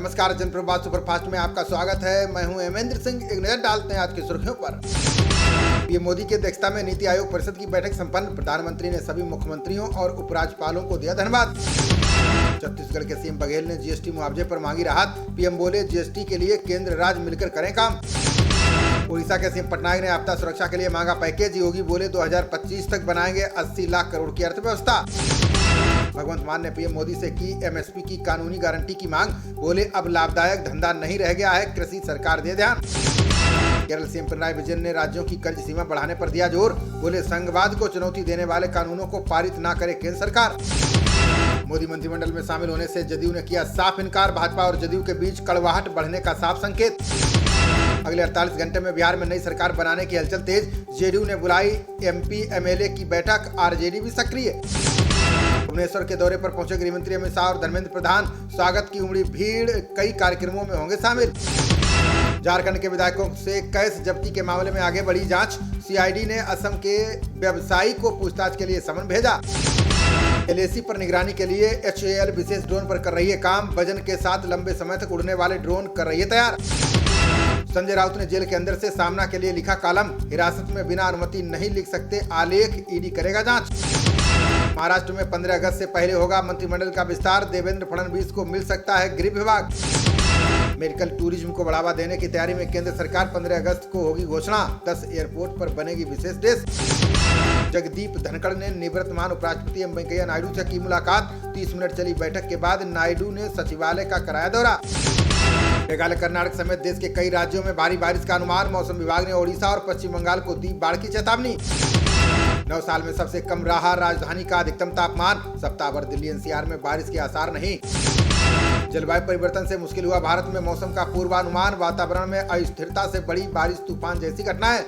नमस्कार, जनप्रवाद सुपरफास्ट में आपका स्वागत है। मैं हूं हेमेंद्र सिंह। एक नजर डालते हैं आज की सुर्खियों पर। पीएम मोदी की अध्यक्षता में नीति आयोग परिषद की बैठक संपन्न। प्रधानमंत्री ने सभी मुख्यमंत्रियों और उपराज्यपालों को दिया धन्यवाद। छत्तीसगढ़ के सीएम बघेल ने जीएसटी मुआवजे पर मांगी राहत। पीएम बोले, जीएसटी के लिए केंद्र राज्य मिलकर करें काम। उड़ीसा के सीएम पटनायक ने आपदा सुरक्षा के लिए मांगा पैकेज। योगी बोले 2025 तक बनाएंगे 80 लाख करोड़ की अर्थव्यवस्था। भगवंत मान ने पीएम मोदी से की एमएसपी की कानूनी गारंटी की मांग। बोले, अब लाभदायक धंधा नहीं रह गया है, कृषि सरकार दे ध्यान। केरल सीएम पिनराई विजयन ने राज्यों की कर्ज सीमा बढ़ाने पर दिया जोर। बोले, संघवाद को चुनौती देने वाले कानूनों को पारित न करे केंद्र सरकार। मोदी मंत्रिमंडल में शामिल होने से जदयू ने किया साफ इनकार। भाजपा और जदयू के बीच कड़वाहट बढ़ने का साफ संकेत। अगले 48 घंटे में बिहार में नई सरकार बनाने की हलचल तेज। जेडीयू ने बुलाई एमपी एमएलए की बैठक, आरजेडी भी सक्रिय। भुवनेश्वर के दौरे पर पहुंचे गृह मंत्री अमित शाह और धर्मेंद्र प्रधान। स्वागत की उमड़ी भीड़, कई कार्यक्रमों में होंगे शामिल। झारखंड के विधायकों से कैश जब्ती के मामले में आगे बढ़ी जांच। सीआईडी ने असम के व्यवसायी को पूछताछ के लिए समन भेजा। एलएसी पर निगरानी के लिए एचएएल विशेष ड्रोन पर कर रही है काम। वजन के साथ लंबे समय तक उड़ने वाले ड्रोन कर रही है तैयार। संजय राउत ने जेल के अंदर से सामना के लिए लिखा कॉलम। हिरासत में बिना अनुमति नहीं लिख सकते आलेख, ईडी करेगा जांच। महाराष्ट्र में 15 अगस्त से पहले होगा मंत्रिमंडल का विस्तार। देवेंद्र फडणवीस को मिल सकता है गृह विभाग। मेडिकल टूरिज्म को बढ़ावा देने की तैयारी में केंद्र सरकार। 15 अगस्त को होगी घोषणा। 10 एयरपोर्ट पर बनेगी विशेष डेस्क। जगदीप धनखड़ ने निवर्तमान उपराष्ट्रपति एम वेंकैया नायडू से की मुलाकात। 30 मिनट चली बैठक के बाद नायडू ने सचिवालय का कराया दौरा। मेघालय, कर्नाटक समेत देश के कई राज्यों में भारी बारिश का अनुमान। मौसम विभाग ने ओडिशा और पश्चिम बंगाल को दी बाढ़ की चेतावनी। 9 साल में सबसे कम रहा राजधानी का अधिकतम तापमान। सप्ताह भर दिल्ली एनसीआर में बारिश के आसार नहीं। जलवायु परिवर्तन से मुश्किल हुआ भारत में मौसम का पूर्वानुमान। वातावरण में अस्थिरता से बड़ी बारिश, तूफान जैसी घटनाएं।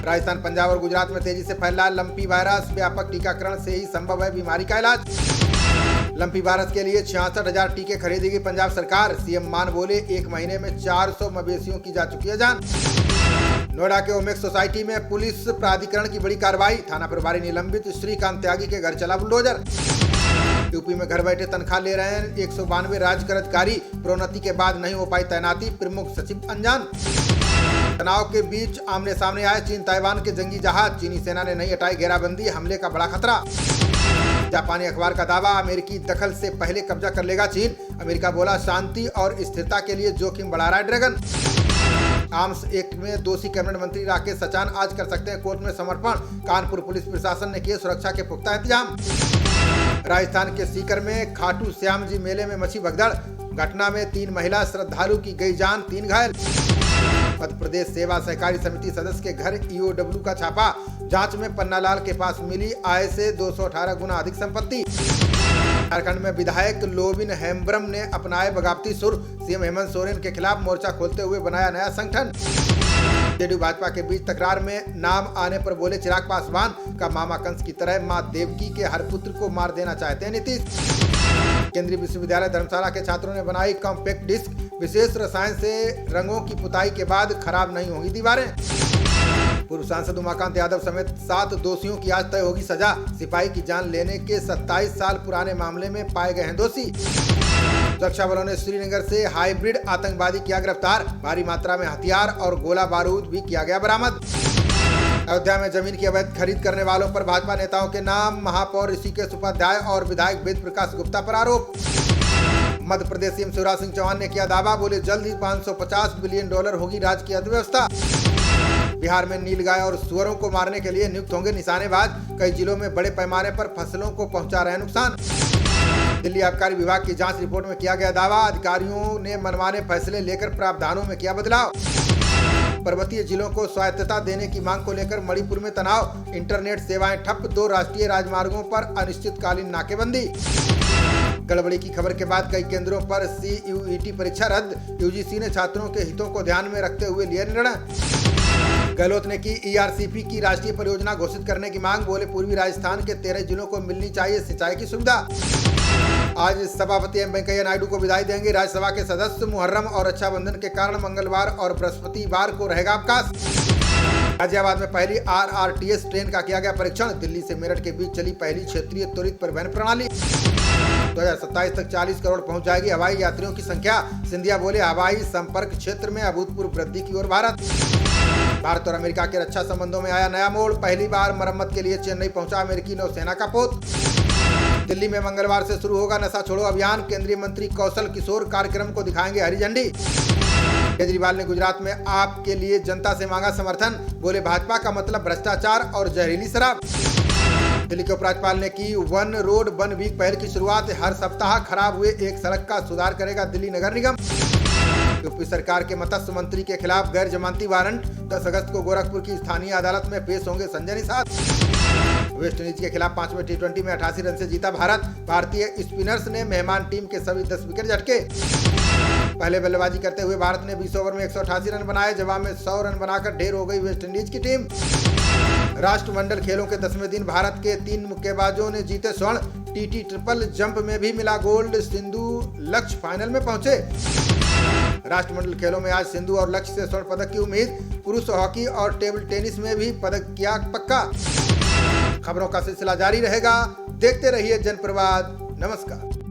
राजस्थान, पंजाब और गुजरात में तेजी से फैल रहा लंपी वायरस। व्यापक टीकाकरण से ही संभव है बीमारी का इलाज। लंपी वायरस के लिए 66,000 टीके खरीदेगी पंजाब सरकार। सीएम मान बोले, 1 महीने में 400 मवेशियों की जा चुकी है जान। नोएडा के ओमेक्स सोसाइटी में पुलिस प्राधिकरण की बड़ी कार्रवाई। थाना प्रभारी निलंबित। श्रीकांत त्यागी के घर चला बुलडोजर। यूपी में घर बैठे तनख्वाह ले रहे हैं 192 राज्य कर अधिकारी। प्रोन्नति के बाद नहीं हो पाई तैनाती, प्रमुख सचिव अनजान। तनाव के बीच आमने सामने आए चीन ताइवान के जंगी जहाज। चीनी सेना ने नहीं हटाई घेराबंदी, हमले का बड़ा खतरा। जापानी अखबार का दावा, अमेरिकी दखल से पहले कब्जा कर लेगा चीन। अमेरिका बोला, शांति और स्थिरता के लिए जोखिम बढ़ा रहा है ड्रैगन। आर्म्स एक्ट में दोषी कैबिनेट मंत्री राकेश सचान आज कर सकते हैं कोर्ट में समर्पण। कानपुर पुलिस प्रशासन ने किए सुरक्षा के पुख्ता इंतजाम। राजस्थान के सीकर में खाटू श्याम जी मेले में मची भगदड़। घटना में 3 महिला श्रद्धालु की गई जान, 3 घायल। मध्य प्रदेश सेवा सहकारी समिति सदस्य के घर ईओडब्ल्यू का छापा। जांच में पन्नालाल के पास मिली आय से 218 गुना अधिक संपत्ति। झारखंड में विधायक लोबिन हेम्ब्रम ने अपनाए बगावती सुर। सीएम हेमंत सोरेन के खिलाफ मोर्चा खोलते हुए बनाया नया संगठन। जेडीयू भाजपा के बीच तकरार में नाम आने पर बोले चिराग पासवान, का मामा कंस की तरह मां देवकी के हर पुत्र को मार देना चाहते हैं नीतीश। केंद्रीय विश्वविद्यालय धर्मशाला के छात्रों ने बनाई कॉम्पैक्ट डिस्क। विशेष रसायन से रंगों की पुताई के बाद खराब नहीं होंगी दीवारें। पूर्व सांसद उमाकांत यादव समेत 7 दोषियों की आज तय होगी सजा। सिपाही की जान लेने के 27 साल पुराने मामले में पाए गए हैं दोषी। सुरक्षा बलों ने श्रीनगर से हाइब्रिड आतंकवादी किया गिरफ्तार। भारी मात्रा में हथियार और गोला बारूद भी किया गया बरामद। अयोध्या में जमीन की अवैध खरीद करने वालों पर भाजपा नेताओं के नाम। महापौर ऋषिकेश उपाध्याय और विधायक वेद प्रकाश गुप्ता पर आरोप। मध्य प्रदेश सीएम शिवराज सिंह चौहान ने किया दावा। बोले, जल्द ही $550 बिलियन होगी राज्य की अर्थव्यवस्था। बिहार में नीलगाय और सुअरों को मारने के लिए नियुक्त होंगे निशानेबाज। कई जिलों में बड़े पैमाने पर फसलों को पहुंचा रहे हैं नुकसान। दिल्ली आबकारी विभाग की जांच रिपोर्ट में किया गया दावा। अधिकारियों ने मनमाने फैसले लेकर प्रावधानों में किया बदलाव। पर्वतीय जिलों को स्वायत्तता देने की मांग को लेकर मणिपुर में तनाव। इंटरनेट सेवाएं ठप। 2 राष्ट्रीय राजमार्गों पर अनिश्चितकालीन नाकेबंदी। गड़बड़ी की खबर के बाद कई केंद्रों पर सीयूईटी परीक्षा रद्द। यूजीसी ने छात्रों के हितों को ध्यान में रखते हुए लिया निर्णय। गहलोत ने की ईआरसीपी की राष्ट्रीय परियोजना घोषित करने की मांग। बोले, पूर्वी राजस्थान के 13 जिलों को मिलनी चाहिए सिंचाई की सुविधा। आज सभापति एम वेंकैया नायडू को विदाई देंगे राज्यसभा के सदस्य। मुहर्रम और रक्षाबंधन के कारण मंगलवार और बृहस्पतिवार को रहेगा अवकाश। गाजियाबाद में पहली आरआरटीएस ट्रेन का किया गया परीक्षण। दिल्ली से मेरठ के बीच चली पहली क्षेत्रीय त्वरित परिवहन प्रणाली। 2027 तक 40 करोड़ पहुंच जाएगी हवाई यात्रियों की संख्या। सिंधिया बोले, हवाई संपर्क क्षेत्र में अभूतपूर्व वृद्धि की ओर भारत और अमेरिका के रक्षा संबंधों में आया नया मोड़। पहली बार मरम्मत के लिए चेन्नई पहुंचा अमेरिकी नौसेना का पोत। दिल्ली में मंगलवार से शुरू होगा नशा छोड़ो अभियान। केंद्रीय मंत्री कौशल किशोर कार्यक्रम को दिखाएंगे हरी झंडी। केजरीवाल ने गुजरात में आपके लिए जनता से मांगा समर्थन। बोले, भाजपा का मतलब भ्रष्टाचार और जहरीली शराब। दिल्ली के उपराज्यपाल ने की वन रोड वन वीक पहल की शुरुआत। हर सप्ताह खराब हुए एक सड़क का सुधार करेगा दिल्ली नगर निगम। यूपी सरकार के मत्स्य मंत्री के खिलाफ गैर जमानती वारंट। 10 अगस्त को गोरखपुर की स्थानीय अदालत में पेश होंगे संजय निषाद। वेस्ट इंडीज के खिलाफ 5वें T20 में 88 रन से जीता भारत। भारतीय स्पिनर्स ने मेहमान टीम के सभी 10 विकेट झटके। पहले बल्लेबाजी करते हुए भारत ने 20 ओवर में 188 रन बनाए। जवाब में 100 रन बनाकर ढेर हो गई वेस्ट इंडीज की टीम। राष्ट्रमंडल खेलों के 10वें दिन भारत के 3 मुक्केबाजों ने जीते स्वर्ण। टीटी ट्रिपल जंप में भी मिला गोल्ड। सिंधु लक्ष्य फाइनल में पहुंचे। राष्ट्रमंडल खेलों में आज सिंधु और लक्ष्य से स्वर्ण पदक की उम्मीद। पुरुष हॉकी और टेबल टेनिस में भी पदक किया पक्का। खबरों का सिलसिला जारी रहेगा, देखते रहिए जनप्रवाद। नमस्कार।